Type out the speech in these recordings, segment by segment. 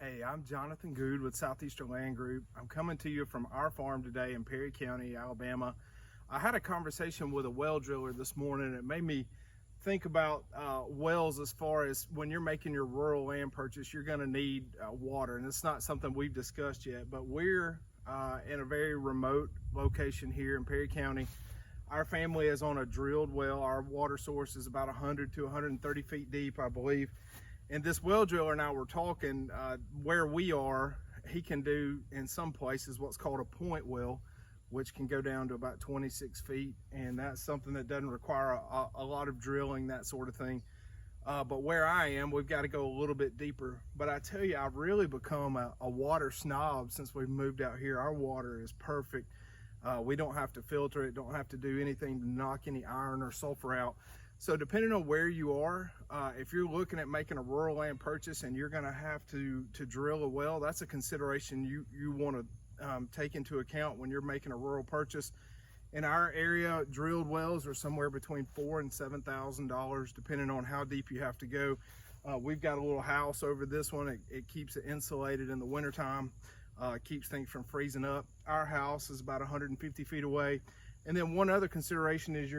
Hey, I'm Jonathan Good with Southeastern Land Group. I'm coming to you from our farm today in Perry County, Alabama. I had a conversation with a well driller this morning. It made me think about wells as far as when you're making your rural land purchase, you're going to need water. And it's not something we've discussed yet, but we're in a very remote location here in Perry County. Our family is on a drilled well. Our water source is about 100 to 130 feet deep, I believe. And this well driller and I were talking where we are, he can do in some places what's called a point well, which can go down to about 26 feet. And that's something that doesn't require a lot of drilling, that sort of thing. But where I am, we've got to go a little bit deeper. But I tell you, I've really become a water snob since we've moved out here. Our water is perfect. We don't have to filter it, don't have to do anything to knock any iron or sulfur out. So depending on where you are, if you're looking at making a rural land purchase and you're gonna have to drill a well, that's a consideration you wanna take into account when you're making a rural purchase. In our area, drilled wells are somewhere between $4,000 and $7,000, depending on how deep you have to go. We've got a little house over this one. It keeps it insulated in the wintertime, keeps things from freezing up. Our house is about 150 feet away. And then one other consideration is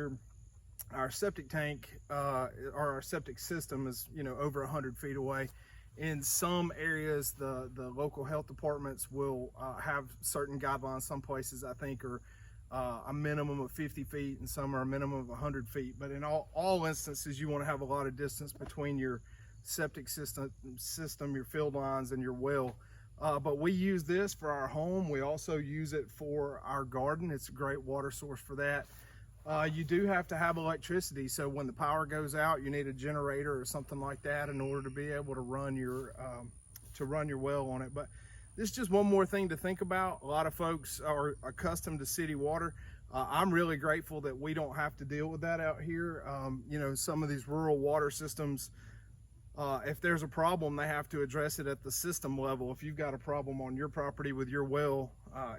our septic tank or our septic system is over 100 feet away. In some areas, the local health departments will have certain guidelines. Some places I think are a minimum of 50 feet and some are a minimum of 100 feet. But in all instances, you want to have a lot of distance between your septic system, your field lines, and your well. But we use this for our home. We also use it for our garden. It's a great water source for that. You do have to have electricity, so when the power goes out, you need a generator or something like that in order to be able to run your well on it. But this is just one more thing to think about. A lot of folks are accustomed to city water. I'm really grateful that we don't have to deal with that out here. Some of these rural water systems, if there's a problem, they have to address it at the system level. If you've got a problem on your property with your well,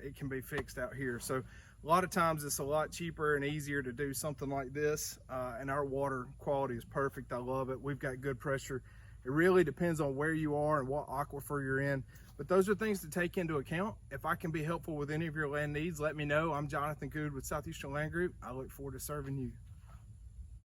it can be fixed out here. So a lot of times it's a lot cheaper and easier to do something like this, and our water quality is perfect. I love it. We've got good pressure. It really depends on where you are and what aquifer you're in, but those are things to take into account. If I can be helpful with any of your land needs, let me know. I'm Jonathan Good with Southeastern Land Group. I look forward to serving you.